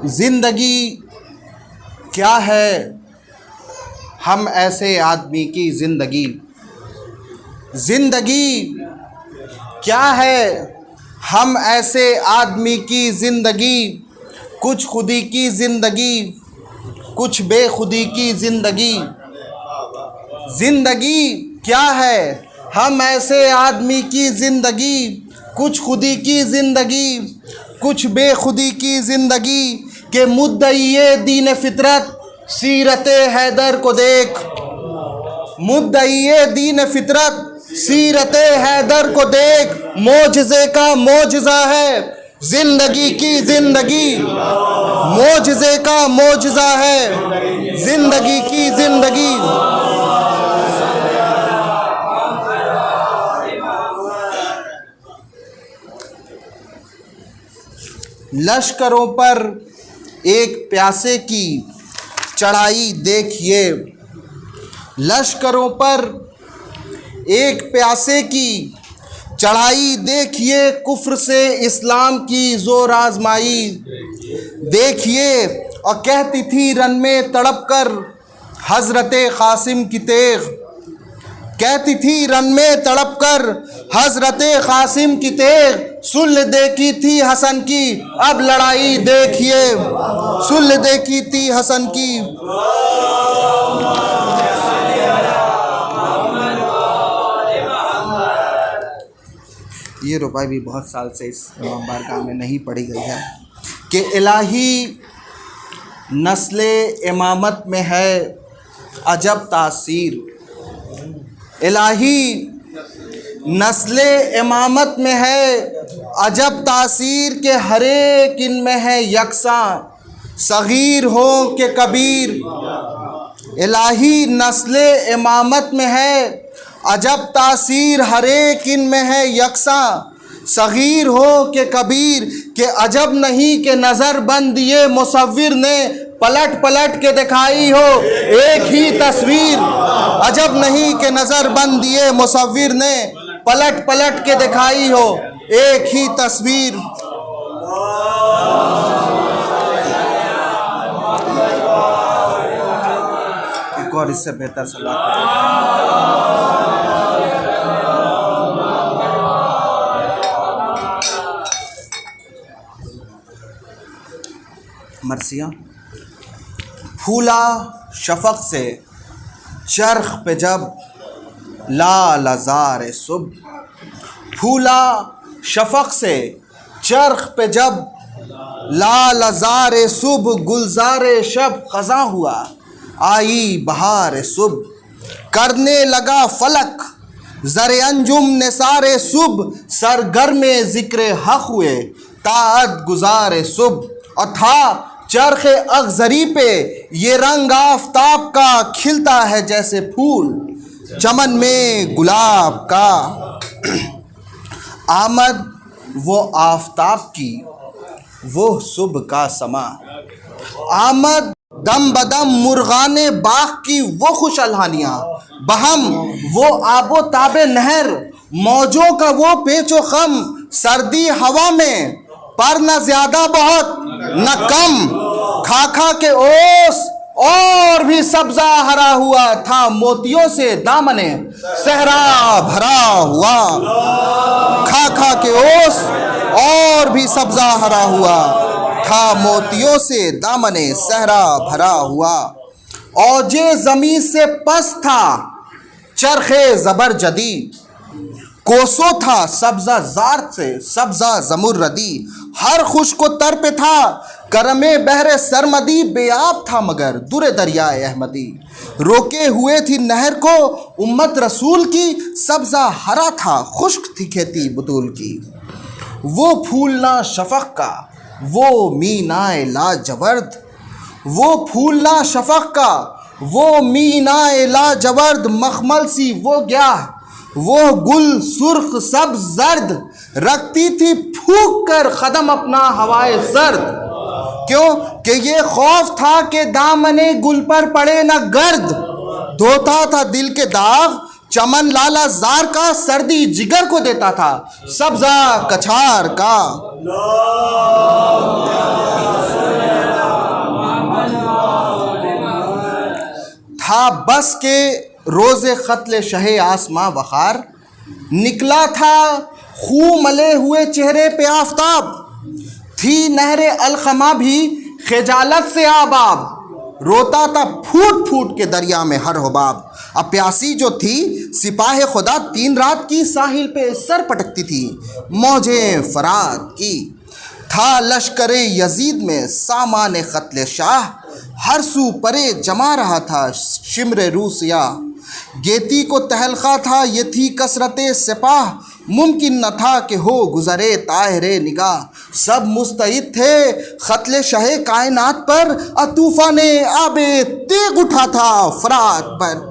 जिंदगी क्या है हम ऐसे आदमी की ज़िंदगी, ज़िंदगी क्या है हम ऐसे आदमी की ज़िंदगी, कुछ खुदी की ज़िंदगी कुछ बेखुदी की ज़िंदगी। ज़िंदगी क्या है हम ऐसे आदमी की ज़िंदगी, कुछ खुदी की ज़िंदगी कुछ बेखुदी की ज़िंदगी। के मुद्दई दीन फितरत सीरत हैदर को देख, मुद्दई दीन फितरत सीरत हैदर को देख। मोजज़े का मोजज़ा है ज़िंदगी की ज़िंदगी, मोजज़े का मोजज़ा है ज़िंदगी की ज़िंदगी। लश्करों पर एक प्यासे की चढ़ाई देखिए, लश्करों पर एक प्यासे की चढ़ाई देखिए। कुफ्र से इस्लाम की ज़ोर आजमाई देखिए। और कहती थी रन में तड़प कर हज़रत क़ासिम की तेग़, कहती थी रन में तड़प कर हज़रत क़ासिम की तेग़। सुल्ह देखी थी हसन की अब लड़ाई देखिए, सुल्ह देखी थी हसन की। ये रुबाई भी बहुत साल से इस बारगाह में नहीं पढ़ी गई है कि इलाही नस्ले इमामत में है अजब तासीर, इलाही नस्ले इमामत में है अजब तासीर। के हर एक इनमें है यकसां सगीर हो के कबीर। इलाही नस्ले इमामत में है अजब तासीर, हर एक इनमें है यकसां सगीर हो के कबीर। के अजब नहीं कि नज़र बंद दिए मुसव्विर ने पलट पलट के दिखाई हो एक ही तस्वीर। अजब नहीं कि नज़र बंद दिए मुसव्विर ने पलट पलट के दिखाई हो एक ही तस्वीर। एक और इससे बेहतर सलाह मरसिया। फूला शफक से चरख पे जब लाल अज़ार सुबह, फूला शफक से चरख पे जब लाल अज़ार सुबह। गुलजार शब ख़ज़ा हुआ आई बहार सुबह, करने लगा फलक ज़र अंजुम निसार सुबह। सरगर्म ज़िक्र हक़ हुए ताअत गुज़ार सुबह। और था चरख़ अग़ज़री पे ये रंग आफ़ताब का, खिलता है जैसे फूल चमन में गुलाब का। आमद वो आफ़ताब की वो सुबह का समा, आमद दम बदम मुर्गाने बाग़ की वो खुश अलहानियाँ। बहम वो आबो ताबे नहर मौजों का वो पेचो खम। सर्दी हवा में पर न ज़्यादा बहुत न कम, खा खा के ओस और भी सब्ज़ा हरा हुआ था। मोतियों से दामने सहरा भरा हुआ, खा खा के ओस और भी सब्ज़ा हरा हुआ था। मोतियों से दामने सहरा भरा हुआ। औजे ज़मीन से पस था चरखे ज़बर जदी, कोसो था सब्ज़ा ज़ार से सब्ज़ा ज़मुर्रदी। हर खुश को तर पे था करमे बहरे सरमदी। बेआब था मगर दुरे दरियाए अहमदी, रोके हुए थी नहर को उम्मत रसूल की। सब्ज़ा हरा था खुश्क थी खेती बतूल की। वो फूलना शफ़क़ का वो मीनाए लाजवर्द, वो फूलना शफ़क़ का वो मीनाए लाजवर्द। मखमल सी वो ग्याह वो गुल सुर्ख सब जर्द, रखती थी फूक कर कदम अपना हवाए सर्द। क्यों कि ये खौफ था कि दामने गुल पर पड़े न गर्द। धोता था दिल के दाग चमन लाला जार का, सर्दी जिगर को देता था सब्जा कछार का। बस के रोज़े ख़त्ल शहे आसमां बखार, निकला था खून मले हुए चेहरे पे आफताब, थी नहरे अलखमा भी खजालत से आबाब, रोता था फूट फूट के दरिया में हर हुबाब। अब प्यासी जो थी सिपाही खुदा 3 रात की साहिल पे सर पटकती थी मौजें फरात की। था लश्कर यजीद में सामान क़त्ल शाह, हर सू परे जमा रहा था शिमर रूसिया। गेती को तहलका था ये थी कसरत सिपाह, मुमकिन न था कि हो गुज़रे ताहिरे निगाह। सब मुस्तैद थे क़त्ल शहे कायनात पर, तूफ़ान आबे तेग उठा था फरात पर।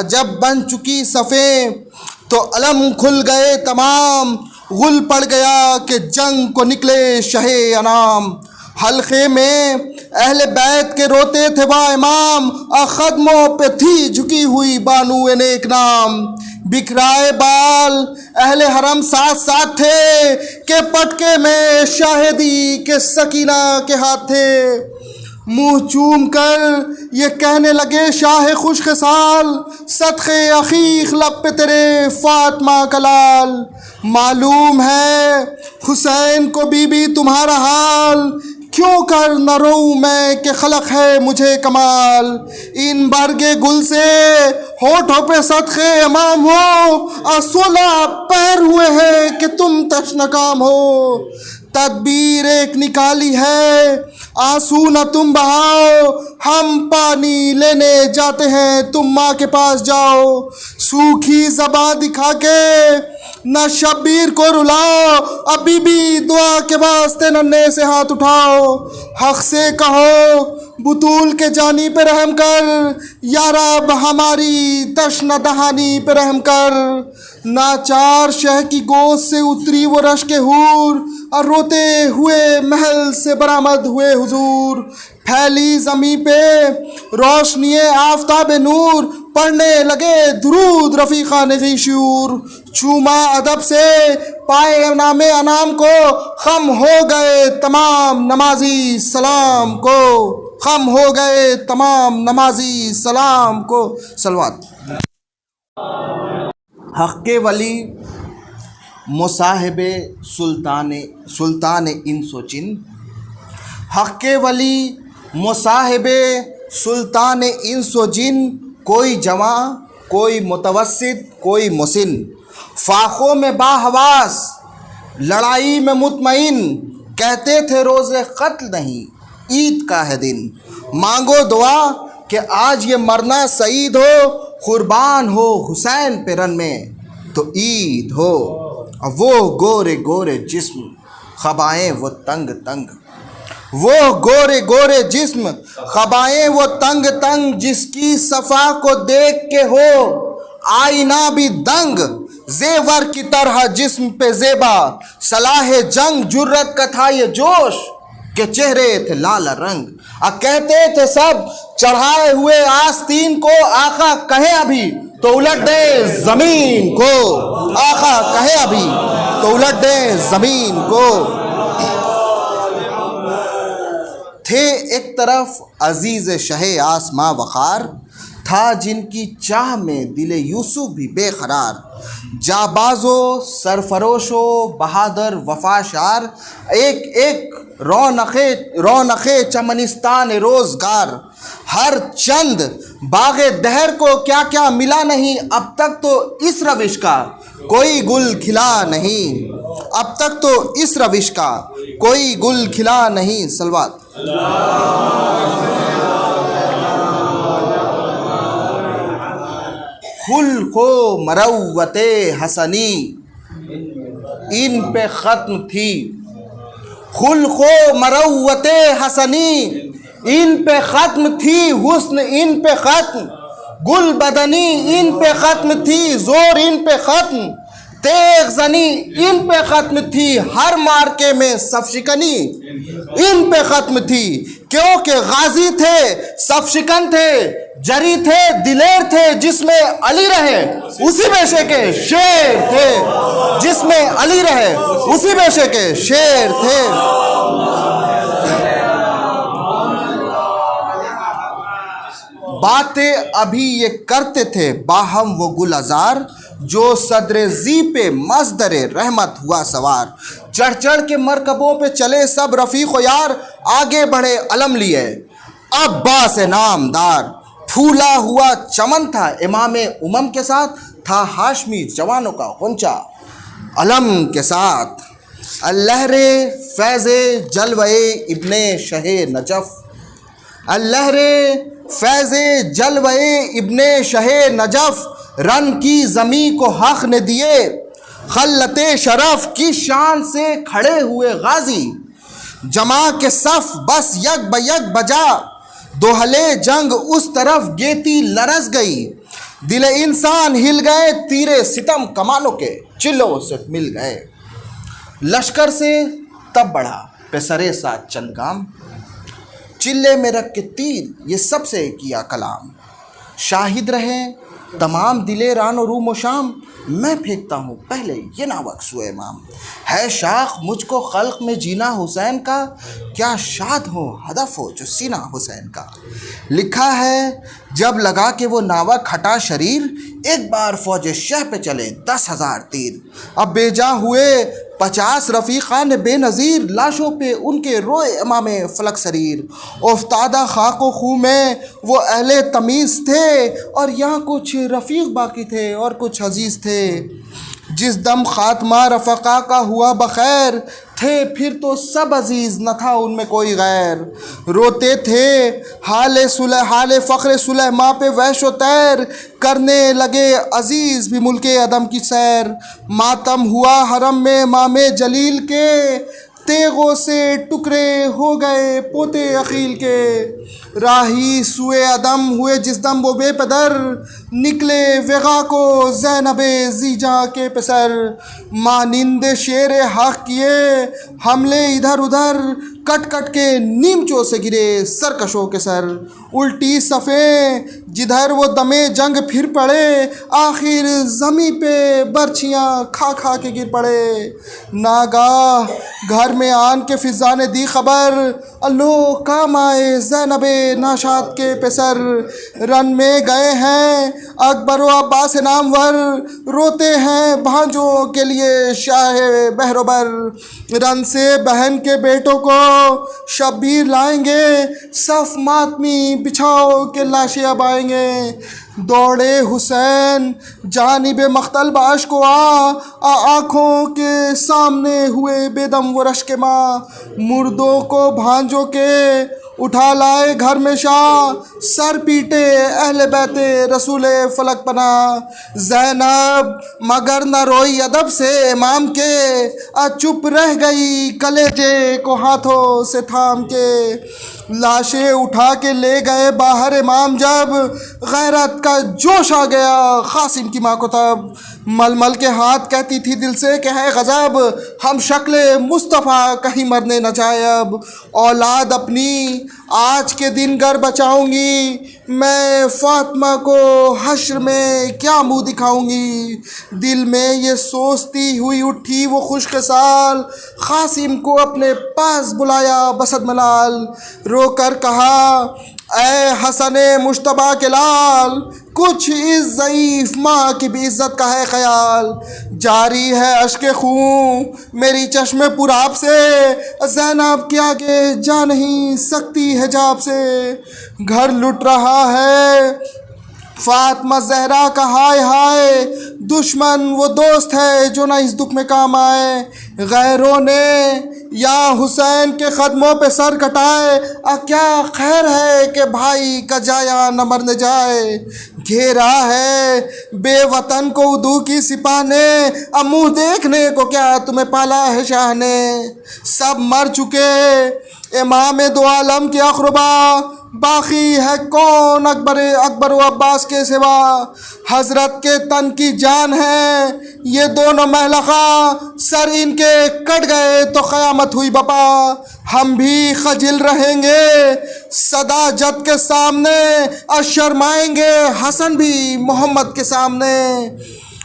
जब बन चुकी सफ़े तो अलम खुल गए तमाम, गुल पड़ गया कि जंग को निकले शहे अनाम। हल्के में अहले बैत के रोते थे वाह इमाम, ख़दमों पे थी झुकी हुई बानू नेक नाम। बिखराए बाल अहले हरम साथ साथ थे, के पटके में शाहिदी के सकीना के हाथ थे। मुँह चूम कर ये कहने लगे शाह खुशखसाल, सदक़े अखीक लब पे तेरे फातिमा का लाल। मालूम है हुसैन को बीबी तुम्हारा हाल, क्यों कर न रोऊं मैं कि खलक है मुझे कमाल। इन बरगे गुल से होठों पे सदक़े इमाम हो, 16 पैर हुए हैं कि तुम तशनकाम हो। तदबीर एक निकाली है आंसू न तुम बहाओ, हम पानी लेने जाते हैं तुम माँ के पास जाओ। सूखी ज़बां दिखा के न शब्बीर को रुलाओ, अभी भी दुआ के वास्ते नन्हे से हाथ उठाओ। हक़ से कहो बुतूल के जानी पे रहम कर, या रब हमारी तश्न दहानी पे रहम कर। नाचार शह की गोद से उतरी वो रश के हूर, और रोते हुए महल से बरामद हुए हुजूर। फैली ज़मी पे रोशनी आफताब नूर, पढ़ने लगे दुरूद रफ़ीक़ा ने शूर। चूमा अदब से पाए नामे अनाम को, खम हो गए तमाम नमाजी सलाम को, खम हो गए तमाम नमाजी सलाम को। सलवात। हक़ वली मुसाहिबे सुल्तान इंसो जिन, हक़ वली मुसाहिबे सुल्तान इंसो जिन। कोई जवां कोई मुतवस्सित कोई मुसिन, फाखों में बाहवास लड़ाई में मुतमईन। कहते थे रोज़े क़त्ल नहीं ईद का है दिन, मांगो दुआ कि आज ये मरना सईद हो। कुर्बान हो हुसैन पे रन में तो ईद हो। वो गोरे गोरे जिस्म ख़बाएँ वो तंग तंग, वो गोरे गोरे जिस्म ख़बाएँ वो तंग तंग। जिसकी सफ़ा को देख के हो आईना भी दंग, जेवर की तरह जिस्म पे ज़ेबा सलाह जंग। जुर्रत का था ये जोश के चेहरे थे लाल रंग। कहते थे सब चढ़ाए हुए आस्तीन को, आका कहे अभी तो उलट दे ज़मीन को, आका कहे अभी तो उलट दे ज़मीन को। थे एक तरफ अजीज़ शहे आसमां वक़ार, था जिनकी चाह में दिले यूसुफ भी बेकरार। जाबाजो सरफरोशो बहादुर वफाशार, एक एक रौनक़े चमनिस्तान रोज़गार। हर चंद बाग़े दहर को क्या क्या मिला नहीं, अब तक तो इस रविश का कोई गुल खिला नहीं, अब तक तो इस रविश का कोई गुल खिला नहीं। सलवात। खुल्क़ो मरव्वते हसनी इन पे ख़त्म थी, खुल्क़ो मरव्वते हसनी इन पे ख़त्म थी। हुस्न इन पे ख़त्म, गुल बदनी इन पे ख़त्म थी, ज़ोर इन पे ख़त्म, तेग ज़नी इन पे ख़त्म थी। हर मार्के में सफ़शिकनी इन पे ख़त्म थी, क्योंकि गाजी थे सफ़शिकन थे, जरी थे दिलेर थे। जिसमें अली रहे उसी पेशे के शेर थे, जिसमें अली रहे उसी पेशे के शेर थे। बातें अभी ये करते थे बाहम वो गुलजार, जो सदरे जी पे मजदरे रहमत हुआ सवार। चढ़ चढ़ के मरकबों पे चले सब रफ़ीक़ यार, आगे बढ़े अलम लिए अब्बास नामदार। फूला हुआ चमन था इमामे उमम के साथ, था हाशमी जवानों का गुंचा अलम के साथ। लहरे फैज़े जलवे इब्ने शहे नजफ़, लहरे फैज़े जलवे इब्ने शहे नजफ़, रन की ज़मी को हक़ ने दिए खल्लते शरफ़ की शान से खड़े हुए गाजी। जमा के सफ़ बस यक बयक बजा, दोहले जंग उस तरफ गेती लरस गई। दिल इंसान हिल गए तीरे सितम कमानों के चिल्लों से मिल गए। लश्कर से तब बढ़ा पेसरे सा चंद काम, चिल्ले में रख के तीर ये सबसे किया कलाम। शाहिद रहे तमाम दिले रान और रूम व शाम, मैं फेंकता हूँ पहले ये नावक सुए इमाम। है शाख मुझको खल्क में जीना हुसैन का, क्या शाद हो हदफ हो जो सीना हुसैन का। लिखा है जब लगा कि वो नावक हटा शरीर, एक बार फौज शह पे चले 10,000 तीर। अब बेजा हुए 50 रफ़ीक़ान बेनज़ीर, लाशों पे उनके रोए इमामे फ़लक सरीर। उफ्तादा खाको खूँ में वो अहले तमीज़ थे, और यहाँ कुछ रफ़ीक़ बाकी थे और कुछ अज़ीज़ थे। जिस दम ख़ात्मा रफ़क़ा का हुआ बख़ैर, थे फिर तो सब अज़ीज़ न था उनमें कोई गैर। रोते थे हाल फ़ख्र सुलेमा पे वहशो तैर, करने लगे अज़ीज़ भी मुल्के अदम की सैर। मातम हुआ हरम में इमामे जलील के, तेगों से टुकड़े हो गए पोते अकील के। राही सुए अदम हुए जिस दम वो बेपदर, निकले वेगा को ज़ैनबे जीजा के पेसर। मानिंद शेर हक़ किए हमले इधर उधर, कट कट के नीमचों से गिरे सरकशों के सर। उल्टी सफ़ें जिधर वो दमे जंग फिर पड़े, आखिर ज़मी पे बर्छियाँ खा खा के गिर पड़े। नागाह घर में आन के फ़िज़ा ने दी खबर, अल्लो काम आए ज़ैनबे नाशाद के पेसर। रन में गए हैं अकबर व अब्बास नामवर, रोते हैं भांजों के लिए शाह बहरोबर। रन से बहन के बेटों को शब्बीर लाएंगे, सफ़ मातमी बिछाओ के लाशें अब आएंगे। दौड़े हुसैन जानिब मख्तल बाश को आँखों के सामने हुए बेदम व रश के माँ। मुर्दों को भांजों के उठा लाए घर में शाह, सर पीटे अहले बैते रसूले फलक पना। ज़ैनब मगर न रोई अदब से इमाम के, चुप रह गई कलेजे को हाथों से थाम के। लाशें उठा के ले गए बाहर इमाम, जब गैरत का जोश आ गया क़ासिम की माँ को तब। मलमल के हाथ कहती थी दिल से कि है गज़ब, हम शक्ल मुस्तफ़ा कहीं मरने न जाए अब। औलाद अपनी आज के दिन घर बचाऊंगी, मैं फ़ातिमा को हश्र में क्या मुँह दिखाऊंगी। दिल में ये सोचती हुई उठी वो खुशकिसाल, क़ासिम को अपने पास बुलाया बसद मलाल। रोकर कहा ऐ हसने मुश्तबा के लाल, कुछ इस ज़ईफ़ माँ की भी इज़्ज़त का है ख्याल। जारी है अश्के खून मेरी चश्मे पुराब से, ज़ैनब के आगे जा नहीं सकती हिजाब से। घर लुट रहा है फ़ातिमा ज़हरा का हाय हाय, दुश्मन वो दोस्त है जो ना इस दुख में काम आए। गैरों ने या हुसैन के क़दमों पे सर कटाए, क्या खैर है कि भाई का जाया न मरने जाए। घेरा है बेवतन को उदू की सिपा ने, अब मुँह देखने को क्या तुम्हें पाला है शाह ने। सब मर चुके इमाम दो आलम के अक़रबा, बाकी है कौन अकबर व अब्बास के सिवा। हज़रत के तन की जान है ये दोनों महलक़ा, सर इनके कट गए तो क़यामत हुई बपा। हम भी खजिल रहेंगे सदा जद के सामने, शर्माएंगे हसन भी मोहम्मद के सामने।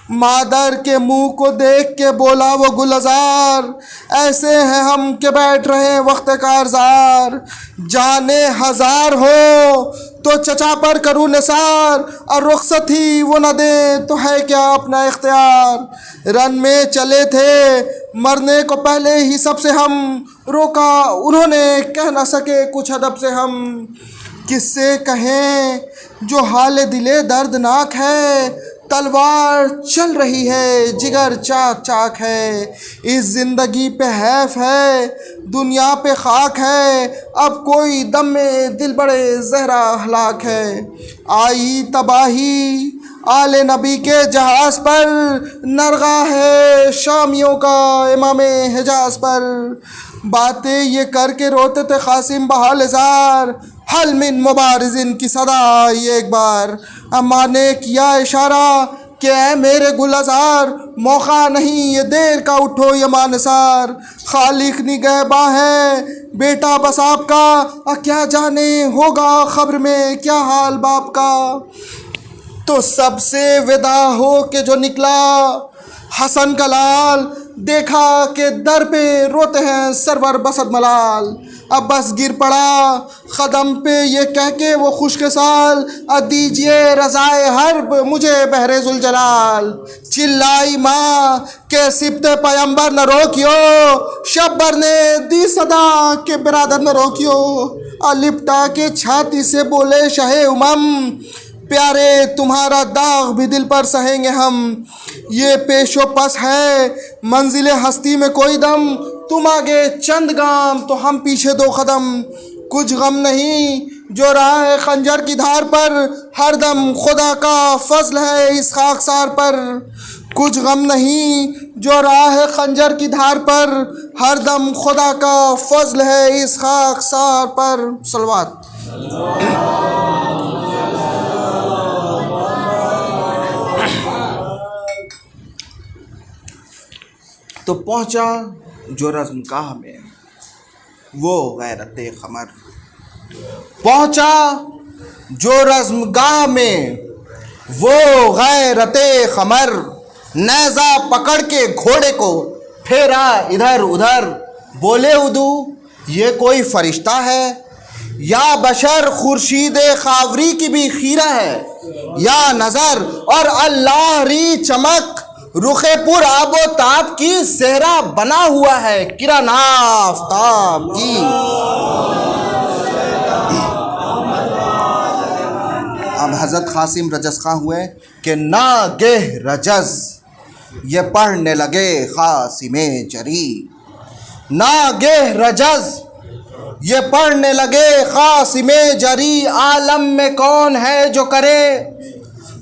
मादर के मुंह को देख के बोला वो गुलजार, ऐसे हैं हम के बैठ रहे वक्त कारजार। जाने हजार हो तो चचा पर करूँ निसार, और रुखसत ही वो न दे तो है क्या अपना इख्तियार। रन में चले थे मरने को पहले ही सबसे हम, रोका उन्होंने कह न सके कुछ अदब से हम। किससे कहें जो हाल दिले दर्दनाक है, तलवार चल रही है जिगर चाक चाक है। इस ज़िंदगी पे हैफ है दुनिया पे खाक है, अब कोई दम में दिल बड़े जहरा हलाक है। आई तबाही आले नबी के जहाज़ पर, नरगा है शामियों का इमाम हिजाज पर। बातें ये करके रोते थे कासिम बहालजार, हल मिन मुबारिज़िन की सदा आई एक बार। अम्मा ने किया इशारा कि ऐ मेरे गुलजार, मौका नहीं ये देर का उठो ये मानसार। खालिक निगहबा है बेटा बस आपका, क्या जाने होगा खबर में क्या हाल बाप का। तो सबसे विदा हो के जो निकला हसन का लाल, देखा कि दर पे रोते हैं सरवर बसत मलाल। अब बस गिर पड़ा कदम पे ये कह के वो खुशकिसाल, दीजिए रज़ाए हर्ब मुझे बहरे जुलजलाल। चिल्लाई माँ के सिबते पैगंबर न रोकियो, शब्बर ने दी सदा के बिरादर न रोकियो। लिपटा के छाती से बोले शाहे उमम, प्यारे तुम्हारा दाग भी दिल पर सहेंगे हम। ये पेशो पस है मंजिल हस्ती में कोई दम, तुम आगे चंद गाम तो हम पीछे दो कदम। कुछ गम नहीं जो रहा है खंजर की धार पर, हर दम खुदा का फजल है इस खाकसार पर। कुछ गम नहीं जो रहा है खंजर की धार पर, हर दम खुदा का फजल है इस खाकसार पर। सलवात। तो पहुंचा जो रज़्मगाह में वो गैरते क़मर, पहुंचा जो रज़्मगाह में वो गैरते क़मर। नेज़ा पकड़ के घोड़े को फेरा इधर उधर, बोले उदू ये कोई फरिश्ता है या बशर खुर्शीद खावरी की भी खीरा है, या नज़र और अल्लाह री चमक रुखे पुर आबो ताब की सेहरा बना हुआ है किरण आफ़ताब की। अब हज़रत क़ासिम रजज़ खां हुए कि नागह रजज़ ये पढ़ने लगे क़ासिमे जरी। नागह रजज़ ये पढ़ने लगे क़ासिमे जरी, आलम में कौन है जो करे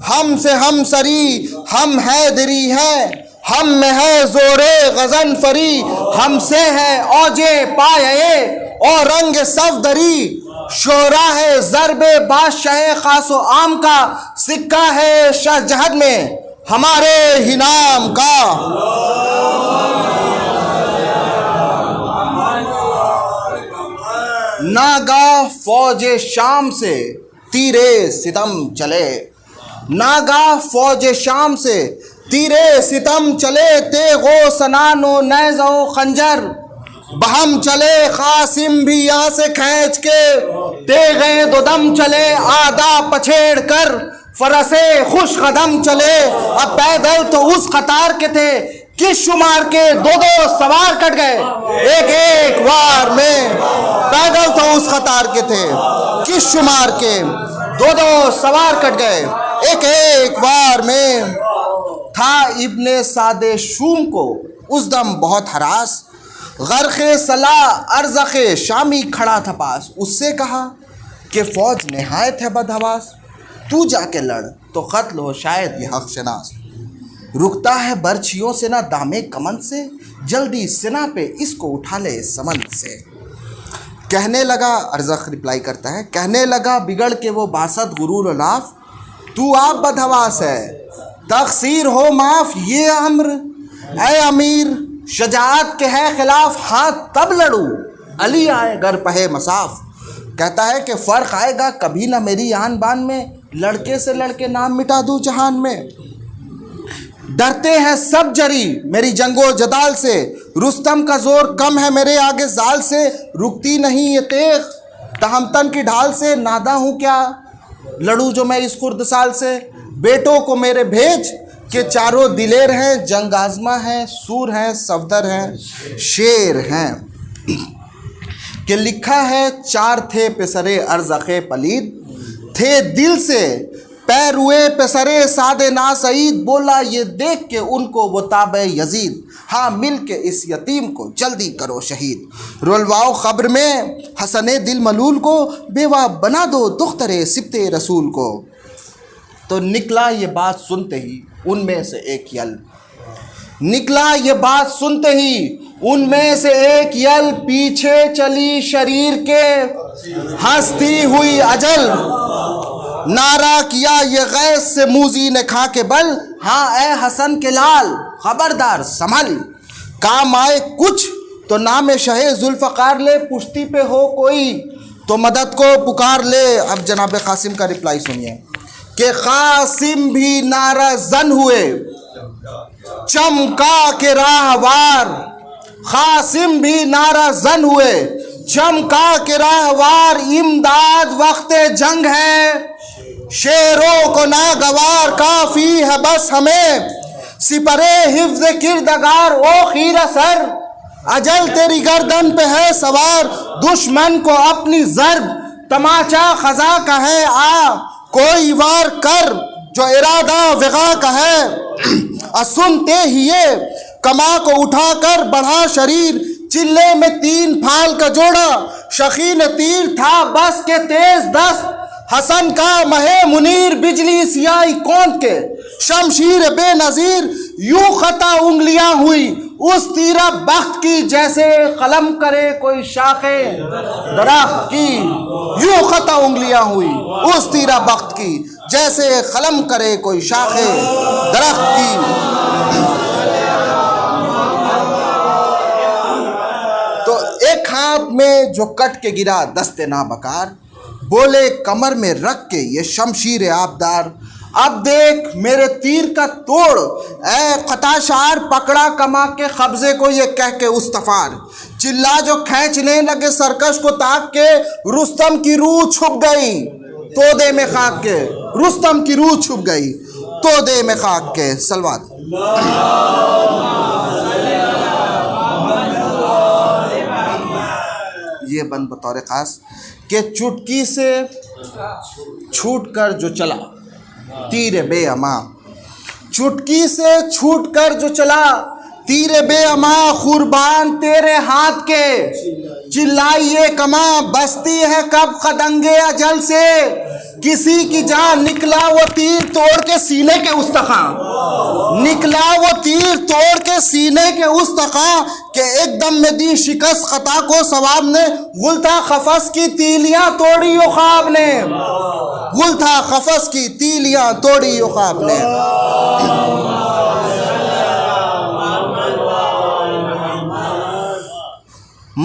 हमसे हम सरी। हम हैदरी हैं हम में है जोरे गजन फरी, हमसे है औजे पाये और रंग सफदरी। शोरा है ज़रबे बादशाह खासो आम का, सिक्का है शहजहद में हमारे ही नाम का। नागा फौज शाम से तीरे सितम चले, नागा फौज शाम से तीरे सितम चले। तेगो सनानो नैज़ो खंजर बहम चले, क़ासिम भी यहाँ से खींच के तेगे दो दम चले। आधा पछेड़ कर फरसे खुश कदम चले, अब पैदल तो उस कतार के थे किस शुमार के दो दो सवार कट गए एक एक वार में। पैदल तो उस कतार के थे किस शुमार के दो दो सवार कट गए एक एक वार में। था इब्ने सादे शूम को उस दम बहुत हरास, गर्क़े सला अर्ज़क़े शामी खड़ा था पास। उससे कहा कि फ़ौज नहायत है बदहवास, तू जाके लड़ तो क़त्ल हो शायद ये हक़ शनास। रुकता है बर्छियों से ना दामे कमन से, जल्दी सिना पे इसको उठा ले समन से। कहने लगा, अर्ज़क़ रिप्लाई करता है, कहने लगा बिगड़ के वो बासत गुरूर लाफ, तू आप बदहवास है तक़सीर हो माफ़ ये अम्र। ऐ अमीर शजाअत के है खिलाफ, हाथ तब लड़ूँ अली आए घर पहे मसाफ। कहता है कि फ़र्क आएगा कभी ना मेरी आन बान में, लड़के से लड़के नाम मिटा दूँ जहान में। डरते हैं सब जरी मेरी जंगो जदाल से, रुस्तम का जोर कम है मेरे आगे जाल से, रुकती नहीं ये तेग तहमतन की ढाल से, नादा हूँ क्या लड़ूं जो मैं इस खुर्द साल से, बेटों को मेरे भेज के चारों दिलेर हैं, जंग आजमा हैं, सूर हैं, सफदर हैं, शेर हैं। कि लिखा है चार थे पेसरे अर्ज़क़े पलीद, थे दिल से पैर हुए पेसरे सादे ना सईद, बोला ये देख के उनको वो ताबे यजीद, हाँ मिल के इस यतीम को जल्दी करो शहीद, रुलवाओ खब्र में हसने दिल मलूल को, बेवा बना दो दुख्तरे सिब्ते रसूल को। तो निकला ये बात सुनते ही उनमें से एक यल, निकला ये बात सुनते ही उनमें से एक यल, पीछे चली शरीर के हंसती हुई अजल, नारा किया ये गैस से मूजी ने खा के बल, हाँ ए हसन के लाल खबरदार संभाल, काम आए कुछ तो नाम शहे जुल्फ़कार ले, पुश्ती पे हो कोई तो मदद को पुकार ले। अब जनाब कासिम का रिप्लाई सुनिए कि कासिम भी नारा जन हुए चमका के राहवार, कासिम भी नारा जन हुए चमका के राहवार, इमदाद वक्ते जंग है शेरों को नागवार, काफी है बस हमें सिपरे हिफ्ज़ किरदगार, ओ खीरा सर अजल तेरी गर्दन पे है सवार, दुश्मन को अपनी जर्ब तमाचा खजा का है, आ कोई वार कर जो इरादा विगा का है, सुनते ही ये कमा को उठाकर बढ़ा शरीर, चिल्ले में 3 फाल का जोड़ा शकीन तीर था बस के तेज दस्त, हसन का महे मुनीर बिजली सियाई कौन के शमशीर बेनजीर, यूं खता उंगलियां हुई उस तीरा बख्त की, जैसे कलम करे कोई शाखे दरख्त की, यूं खता उंगलियां हुई उस तीरा बख्त की, जैसे कलम करे कोई शाखे दरख्त की। तो एक हाथ में जो कट के गिरा दस्ते ना बकार, बोले कमर में रख के ये शमशीर आबदार, अब देख मेरे तीर का तोड़ ए खताशार, पकड़ा कमा के कब्जे को ये कह के उस्तफार, चिल्ला जो खींचने लगे सरकश को ताक के, रुस्तम की रूह छुप गई तोदे में खाक के, रुस्तम की रूह छुप गई तोदे में खाक के। सलवात ये बंद बतौर खास के चुटकी से छूट कर जो चला तीर बेअमा, चुटकी से छूट कर जो चला तीर बेअमा, कुर्बान तेरे हाथ के चिल्लाइए कमा, बसती है कब खदंगे अजल से, किसी की जान निकला वो तीर तोड़ के सीने के उस तका, निकला वो तीर तोड़ के सीने के उस तका, के एकदम में दी शिकस्त खता को सवाब ने, गुल था खफस की तीलियां तोड़ी ख्वाब ने, गुल था खफस की तीलियां तोड़ी ख्वाब ने।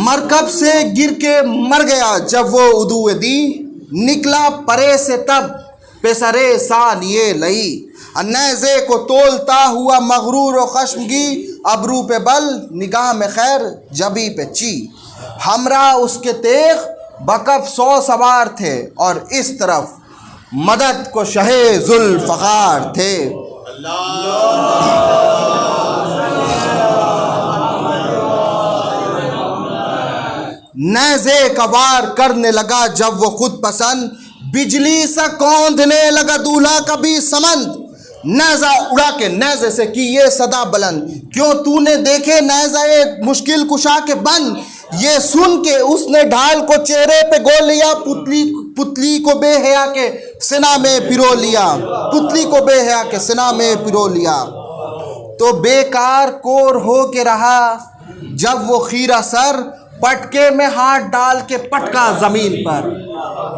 मरकब से गिर के मर गया जब वो उदुए दी, निकला परे से तब पेसरे सान ये लई, नेज़े को तोलता हुआ मगरूर व खश्मगी, अबरू पे बल निगाह में खैर जबी पे ची, हमरा उसके तेग बकफ 100 सवार थे, और इस तरफ मदद को शहे जुल्फ़कार थे। नेज़े का वार करने लगा जब वो खुद पसंद, बिजली सा कौंधने लगा दूल्हा कभी समंद, नेज़ा उड़ा के नेज़े से की ये सदा बुलंद, क्यों तूने देखे नेज़े मुश्किल कुशा के बंद, ये सुन के उसने ढाल को चेहरे पे गो लिया, पुतली को बेहया के सिना में पिरो लिया, पुतली को बेहया के सिना में पिरो लिया। तो बेकार कोर हो के रहा जब वो खीरा सर, पटके में हाथ डाल के पटका जमीन पर,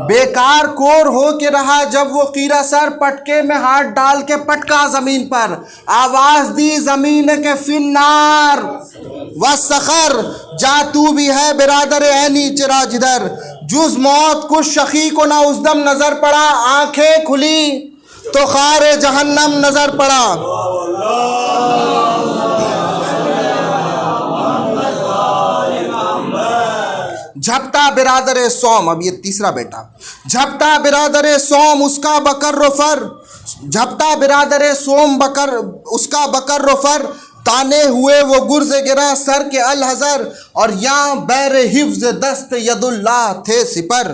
बेकार कोर हो के रहा जब वो कीरा सर, पटके में हाथ डाल के पटका जमीन पर, आवाज दी जमीन के फिन्नार व सखर, जा तू भी है बिरादर ऐनी चिरा जिधर, जुज मौत कुछ शकी को ना उस दम नजर पड़ा, आंखें खुली तो खारे जहन्नम नजर पड़ा। झपटा बिरादर सोम, अब ये तीसरा बेटा, झपटा बिरादर सोम उसका बकर रोफर, झपटा बिरादर सोम बकर उसका बकर रोफर, ताने हुए वो गुर्ज गिरा सर के अल हजर, और यहाँ बैर हिफ्ज दस्त यदुल्लाह थे सिपर,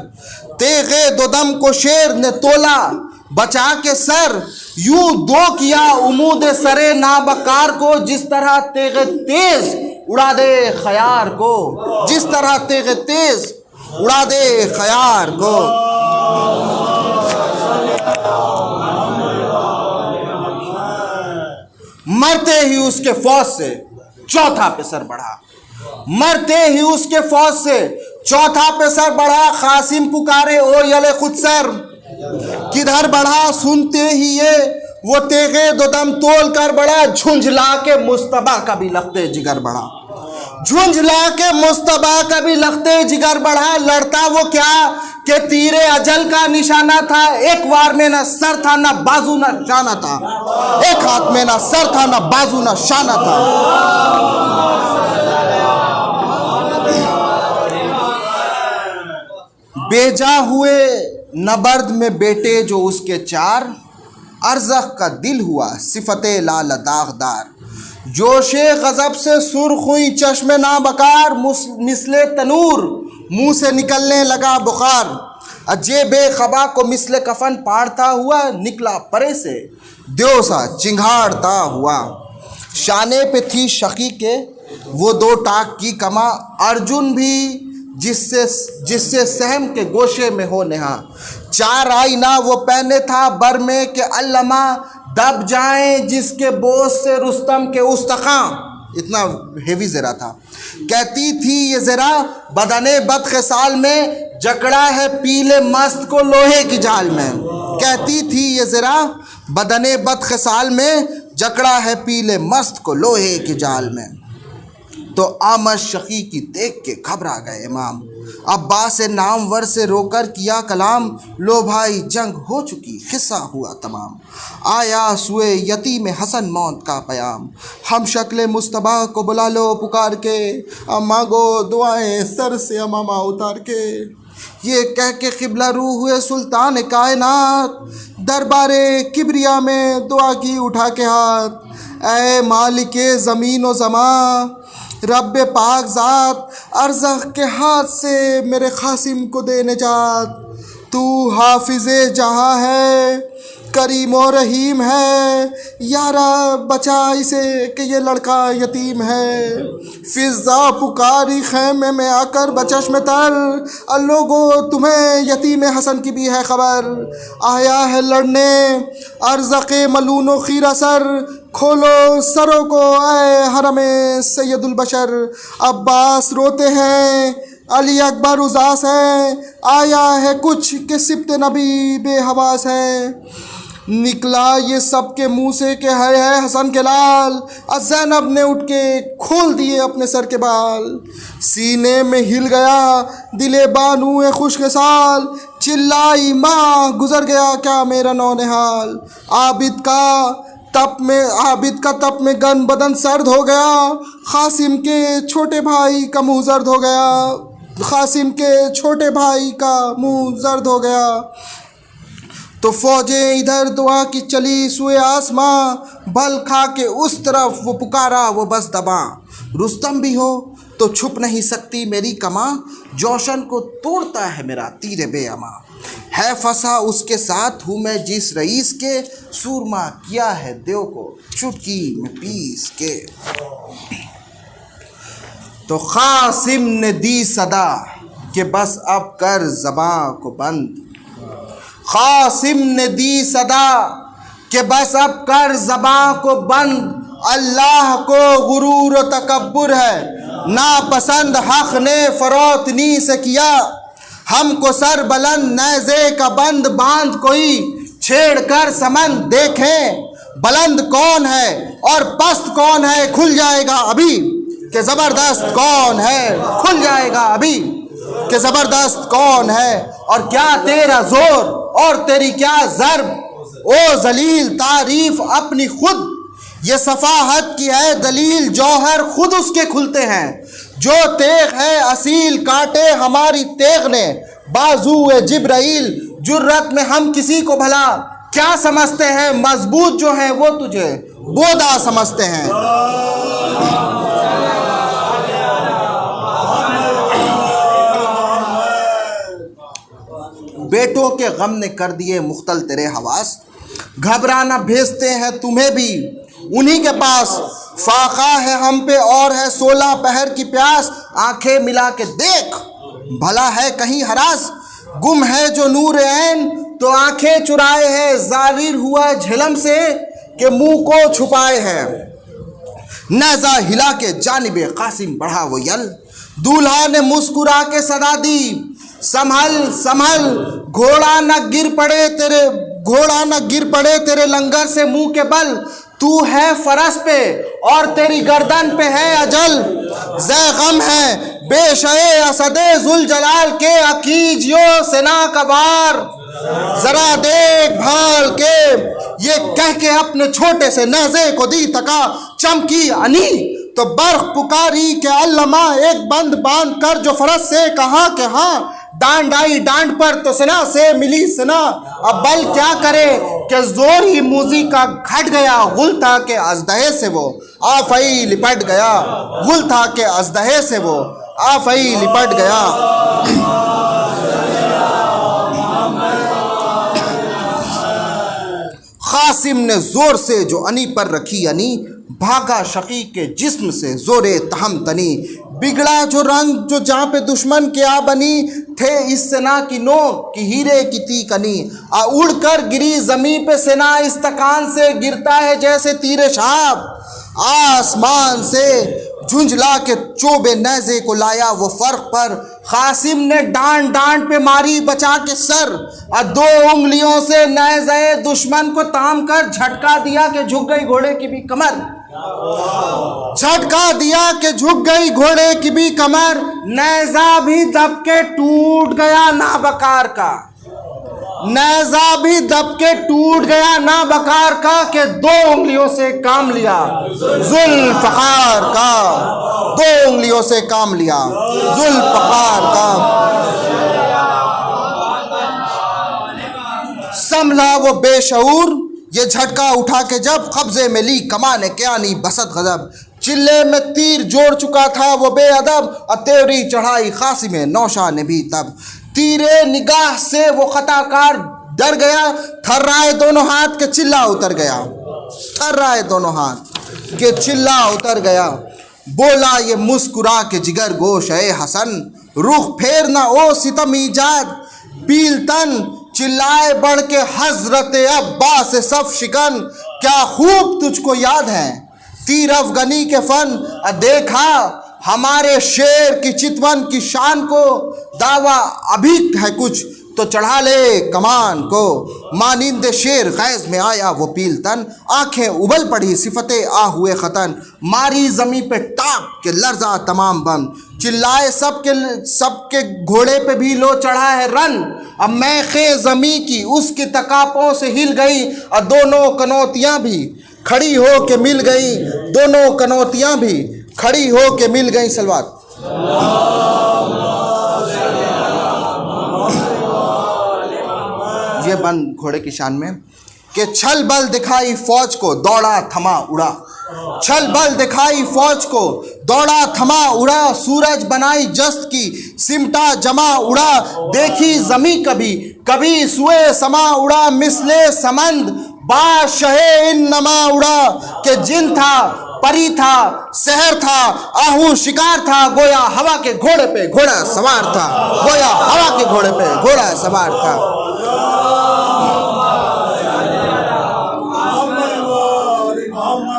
तेगे दो दम को शेर ने तोला बचा के सर, यूं दो किया उमूद सरे नाबकार को, जिस तरह तेगे तेज उड़ा दे खयार को, जिस तरह तेगे तेज उड़ा दे खयार को। मरते ही उसके फौज से चौथा पेसर बढ़ा, मरते ही उसके फौज से चौथा पेसर बढ़ा, कासिम पुकारे ओ यले खुद सर, किधर बढ़ा सुनते ही ये वो तेगे दो दम तोल कर बढ़ा, झुंझला के मुस्तबा का भी लखते जिगर बढ़ा, झुंझला के मुस्तबा का भी लखते जिगर बढ़ा, लड़ता वो क्या कि तीरे अजल का निशाना था, एक वार में ना सर था ना बाजू ना शाना था, एक हाथ में ना सर था ना बाजू ना शाना था। बेजा हुए नबर्द में बेटे जो उसके चार, अरज़ख का दिल हुआ सिफते लाल दागदार, जोशे गज़ब से सुर्ख हुई चश्मे ना बकार, मिसले तनूर मुंह से निकलने लगा बुखार, अजे बेखबा को मिसले कफन पाड़ता हुआ निकला परे से द्योसा चिंगाड़ता हुआ, शाने पे थी शकी के वो दो टाक की कमा, अर्जुन भी जिससे सहम के गोशे में हो नेहा, चार आईना वो पहने था बर में के अल्लमा, दब जाएं जिसके बोझ से रुस्तम के उस्तखा, इतना हेवी ज़रा था। कहती थी ये ज़रा बदने बदखसाल में, जकड़ा है पीले मस्त को लोहे की जाल में, कहती थी ये ज़रा बदने बदखसाल में, जकड़ा है पीले मस्त को लोहे की जाल में। तो आमद शकी की देख के घबरा गए इमाम, अब्बास नामवर से रोकर किया कलाम, लो भाई जंग हो चुकी किस्सा हुआ तमाम, आया सुए यतीम हसन मौत का पयाम, हम शक्ल मुस्तबा को बुला लो पुकार के, अब मांगो दुआएं सर से अमामा उतार के, ये कह के क़िबला रू हुए सुल्तान कायनात, दरबारे किबरिया में दुआ की उठा के हाथ, ऐ मालिके ज़मीन व ज़मा रब्बे पाक ज़ात, अरज़ख के हाथ से मेरे क़ासिम को दे निजात, तू हाफिज़े जहाँ है करीम और रहीम है, यारा बचा इसे कि ये लड़का यतीम है, फ़िज़ा पुकारी खैमे में आकर बचश्म तर, लोगो तुम्हें यतीम हसन की भी है खबर, आया है लड़ने अरज़क़ मलून व खीरा सर, खोलो सरों को ऐ हरमे सैयदुल बशर, अब्बास रोते हैं अली अकबर उदास है, आया है कुछ कि सिब्त नबी बेहवास है, निकला ये सब के मुँह से कि है हसन के लाल, ज़ैनब ने उठ के खोल दिए अपने सर के बाल, सीने में हिल गया दिले बानू खुश के साल, चिल्लाई माँ गुज़र गया क्या मेरा नौनिहाल, आबिद का तप में गन बदन सर्द हो गया, क़ासिम के छोटे भाई का मुँह जर्द हो गया, क़ासिम के छोटे भाई का मुँह जर्द हो गया, तो फ़ौजें इधर दुआ की चली सुए आसमां, बल खा के उस तरफ वो पुकारा वो बस दबा, रुस्तम भी हो तो छुप नहीं सकती मेरी कमा, जोशन को तोड़ता है मेरा तीर बेअमा, है फंसा उसके साथ हूँ मैं जिस रईस के, सूरमा किया है देव को चुटकी में पीस के। तो क़ासिम ने दी सदा कि बस अब कर ज़बां को बंद, क़ासिम ने दी सदा कि बस अब कर ज़बां को बंद, अल्लाह को गुरूर व तकब्बुर है नापसंद, हक़ ने फ़रोतनी से किया हमको सर बुलंद, नेज़े का बंद बांध कोई छेड़ कर समन, देखें बुलंद कौन है और पस्त कौन है, खुल जाएगा अभी कि ज़बरदस्त कौन है, खुल जाएगा अभी कि ज़बरदस्त कौन है, और क्या तेरा ज़ोर और तेरी क्या ज़र्ब, ओ जलील तारीफ़ अपनी खुद, ये सफ़ाहत की है दलील, जौहर खुद उसके खुलते हैं, जो तेग है असील काटे हमारी तेग ने, बाजू ए जिब्राइल जुर्रत में हम किसी को भला क्या समझते हैं, मजबूत जो है वो तुझे बोदा समझते हैं। बेटों के गम ने कर दिए मुख्तल तेरे हवास, घबराना भेजते हैं तुम्हें भी उन्हीं के पास। फाका है हम पे और है 16 पहर की प्यास, आंखें मिला के देख भला है कहीं हरास। गुम है जो नूर ऐन तो आंखें चुराए है, जाहिर हुआ झिलम से कि मुंह को छुपाए है। नेज़ा हिला के जानिबे कासिम बढ़ा वो यल, दूल्हा ने मुस्कुरा के सदा दी संभल संभल, घोड़ा न गिर पड़े तेरे लंगर से मुंह के बल। तू है फरस पे और तेरी गर्दन पे है अजल, ज़े गम है बेशए असदे जुल जलाल के, अकीजियो सेना कबार जरा देख भाल के। ये कह के अपने छोटे से नेज़े को दी तका, चमकी अनी तो बर्फ पुकारी के अल्लमा, एक बंद बांध कर जो फरस से कहा कि हाँ, डांड आई डांड पर तो सेना से मिली सेना। अब बल क्या करे कि जोर ही मूजी का घट गया, गुल था के अजदहे से वो आफई लिपट गया, गुल था के अजदहे से वो आफई लिपट गया। कासिम ने जोर से जो अनी पर रखी अनी, भागा शकी के जिस्म से जोरे तहम तनी। बिगड़ा जो रंग जो जहाँ पे दुश्मन क्या बनी, थे इस सेना की नोक की हीरे की तीकनी। उड़कर गिरी जमी पे सेना इस्तकान से, गिरता है जैसे तीरे शाब आसमान से। झुंझला के चोबे नेज़े को लाया वो फर्क पर, कासिम ने डांड डांड पे मारी बचा के सर। और 2 उंगलियों से नेज़े दुश्मन को ताम कर झटका दिया कि झुक गई घोड़े की भी कमर, झटका दिया कि झुक गई घोड़े की भी कमर। नेज़ा भी दब के टूट गया ना बकार का, नेज़ा भी दब के टूट गया ना बकार का, कि 2 उंगलियों से काम लिया जुल्फ़कार का, 2 उंगलियों से काम लिया जुल्फ़कार का। संभला वो बेशऊर ये झटका उठा के जब, कब्जे में ली कमाने क्या नी बसत गजब। चिल्ले में तीर जोड़ चुका था वो बेअदब, अतेवरी चढ़ाई कासिम नौशा ने भी तब। तीरे निगाह से वो खताकार डर गया, थर्राए दोनों हाथ के चिल्ला उतर गया, थर्राए दोनों हाथ के चिल्ला उतर गया। बोला ये मुस्कुरा के जिगर गोश ए हसन, रुख फेर ना ओ सितम ईजाद पीलतन। चिल्लाए बढ़ के हजरत अब्बास से सब शिकन, क्या खूब तुझको याद है तीर अफगनी के फन। देखा हमारे शेर की चितवन की शान को, दावा अभी है कुछ तो चढ़ा ले कमान को। मानिंद शेर गैज में आया वो पीलतन, आंखें उबल पड़ी सिफते आ हुए खतन। मारी जमी पे टाप के लर्जा तमाम बम, चिल्लाए सबके घोड़े पे भी लो चढ़ा है रन। अब मैं खे जमी की उसकी तकापों से हिल गई, और दोनों कनौतियाँ भी खड़ी हो के मिल गई, दोनों कनौतियाँ भी खड़ी हो के मिल गई। सलवात ये बंद घोड़े की शान में कि छल बल दिखाई फौज को दौड़ा थमा उड़ा, छल बल दिखाई फौज को दौड़ा थमा उड़ा। सूरज बनाई जस्त की सिमटा जमा उड़ा, देखी जमी कभी कभी सुए समा उड़ा। मिसले समंद बादशाहे इन नमा उड़ा, के जिन था परी था शहर था आहू शिकार था, गोया हवा के घोड़े पे घोड़ा सवार था, गोया हवा के घोड़े पे घोड़ा सवार था।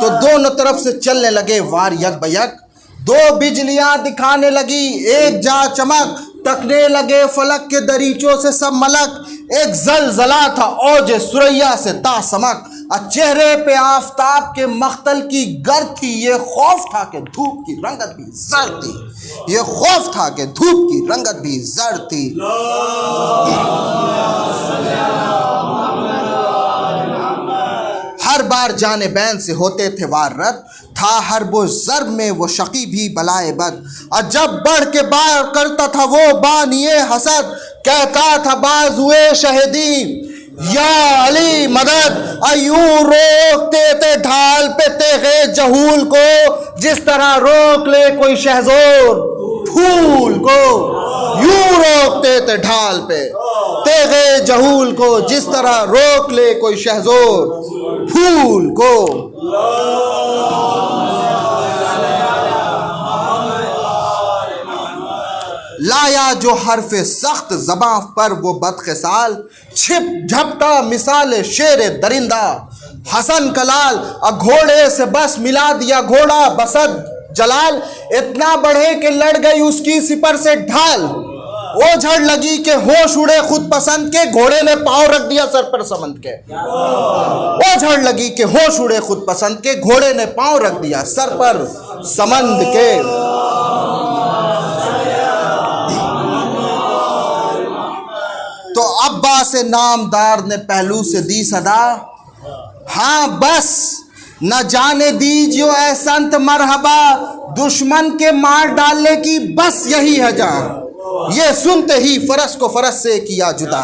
तो दोनों तरफ से चलने लगे वार यक बयक, 2 बिजलियां दिखाने लगी एक जा चमक। तकने लगे फलक के दरीचों से सब मलक, एक जलजला था औज सुरैया से तासमक। चेहरे पे आफताब के मख्तल की गर्द थी, ये खौफ था कि धूप की रंगत भी जर्द थी, ये खौफ था कि धूप की रंगत भी जर्द थी। हर बार जानिबैन से होते थे वारत, था हर वो ज़र्ब में वो शकी भी बलाए बद। और जब बढ़ के बार करता था वो बानिए हसद, कहता था बाजुए शहीदी या अली मदद। यूं रोकते थे ढाल पे तेगे जहूल को, जिस तरह रोक ले कोई शहजोर फूल को। यूं रोकते थे ढाल पे तेगे जहूल को, जिस तरह रोक ले कोई शहजोर फूल को। लाया जो हर्फ सख्त ज़बां पर वो बदखसाल, छिप झपटा मिसाल शेर दरिंदा हसन कलाल। घोड़े से बस मिला दिया घोड़ा बसद जलाल, इतना बढ़े कि लड़ गई उसकी सिपर से ढाल। वो झड़ लगी कि होश उड़े खुद पसंद के, घोड़े ने पाँव रख दिया सर पर समंद के। वो झड़ लगी कि होश उड़े खुद पसंद के, घोड़े ने पाँव रख दिया सर पर समंद के। तो अब्बास नामदार ने पहलू से दी सदा, हाँ बस न जाने दीजियो ऐ संत मरहबा, दुश्मन के मार डालने की बस यही है जहां। ये सुनते ही फरस को फरस से किया जुदा,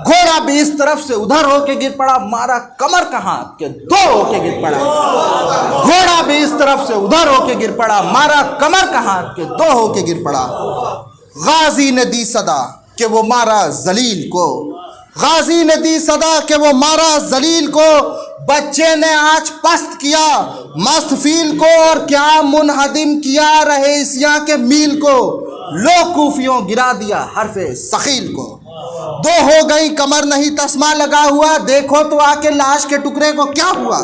घोड़ा भी इस तरफ से उधर होके गिर पड़ा, मारा कमर का हाथ के दो होके गिर पड़ा। घोड़ा भी इस तरफ से उधर होके गिर पड़ा, मारा कमर का हाथ के दो होके गिर पड़ा। गाजी ने दी सदा कि वो मारा जलील को, गाजी ने दी सदा कि वो मारा जलील को। बच्चे ने आज पस्त किया मस्त फील को, और क्या मुनहदिम किया रहीसिया के मील को। लो कूफियों गिरा दिया हरफे सखील को, दो हो गई कमर नहीं तस्मा लगा हुआ। देखो तो आके लाश के टुकड़े को क्या हुआ,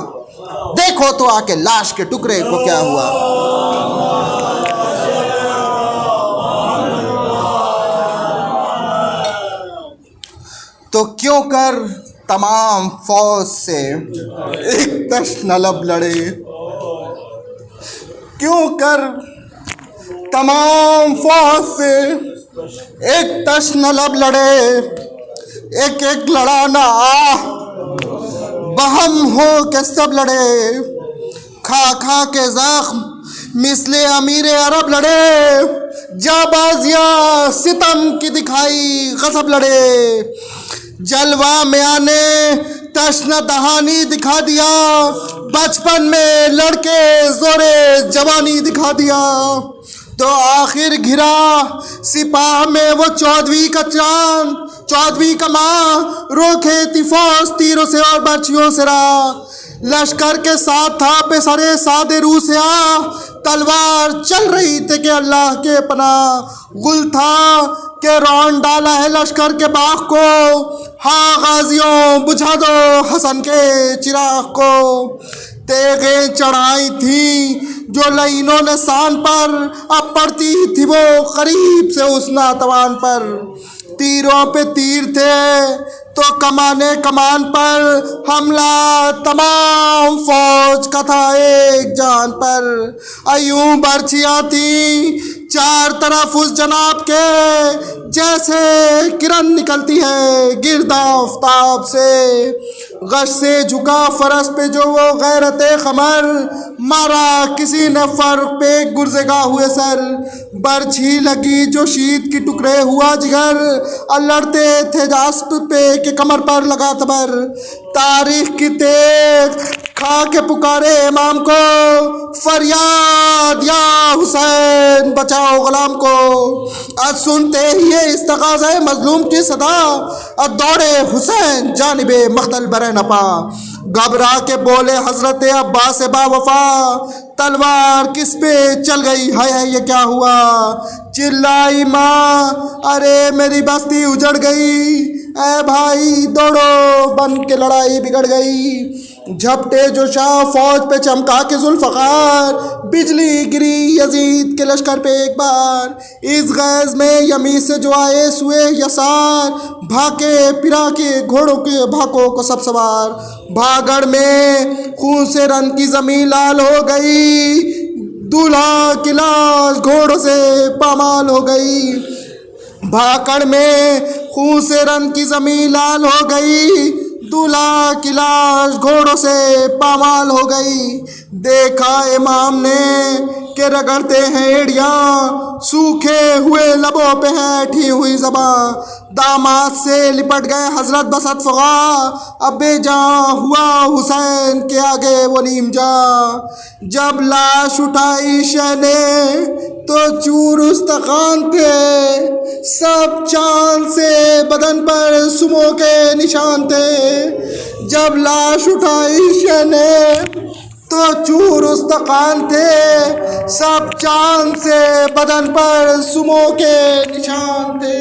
देखो तो आके लाश के टुकड़े को क्या हुआ। तो क्यों कर तमाम फौज से एक तश्न लब लड़े, क्यों कर तमाम फौज से एक तश्न लब लड़े। एक एक लड़ाना बहम हो के सब लड़े, खा खा के जख्म मिसले अमीर अरब लड़े। जाबाजिया सितम की दिखाई गजब लड़े, जलवा में आने तश्न दहानी दिखा दिया। बचपन में लड़के जोरे जवानी दिखा दिया। तो आखिर घिरा सिपाह में वो 14वीं का चांद, 14वीं का माँ रोके थी फौज तीरों से और बर्छियों से राह। लश्कर के साथ था पे सरे सादे रू से आ, तलवार चल रही थी कि अल्लाह के पनाह। गुल था के रौन डाला है लश्कर के बाग को, हाँ गाजियों बुझा दो हसन के चिराग को। तेगे चढ़ाई थी जो लाइनों ने शान पर, अब पड़ती थी वो करीब से उस नातवान पर। तीरों पे तीर थे तो कमाने कमान पर, हमला तमाम फौज का था एक जान पर। अयूं बर्छियाँ थी चार तरफ उस जनाब के, जैसे किरण निकलती है गिरदा आफताब से। गश से झुका फरस पे जो वो गैरते खमर, मारा किसी ने फर्क पे गुर्ज़ेगा हुए सर। बर्छी लगी जो शीत की टुकड़े हुआ जिगर, लड़ते थे जास्त पे के कमर पर लगा तबर। तारीख की तेग खा के पुकारे इमाम को, फरियाद या हुसैन बचाओ गुलाम को। आज सुनते ही ये इस्तग़ाज़ा मजलूम की सदा, दौड़े हुसैन जानिबे मख्तल बरे नपा। घबरा के बोले हजरत अब्बास बावफा, तलवार किस पे चल गई है ये क्या हुआ। चिल्लाई माँ अरे मेरी बस्ती उजड़ गई, ऐ भाई दौड़ो बन के लड़ाई बिगड़ गई। झपटे जो शाह फौज पे चमका के जुल्फ़कार, बिजली गिरी यजीद के लश्कर पे एक बार। इस गैज़ में यमी से जो आए सुए यसार, भाके पिरा के घोड़ों के भाकों को सब सवार। भागड़ में खून से रन की ज़मीन लाल हो गई, दूल्हा की लाश घोड़ों से पामाल हो गई। भागड़ में खून से रन की ज़मीन लाल हो गई, दूल्हा की लाश घोड़ों से पामाल हो गई। देखा इमाम ने के रगड़ते हैं एड़ियाँ, सूखे हुए लबों पे है ऐठी हुई ज़बां। दामाद से लिपट गए हजरत बसत फगा, अब बेजां हुआ हुसैन के आगे वो नीम जा। जब लाश उठाई शह ने तो चूर उस्तखान थे, सब चांद से बदन पर सुमो के निशान थे। जब लाश उठाई शह ने तो चूर उस्तखान थे, सब चांद से बदन पर सुमो के निशान थे।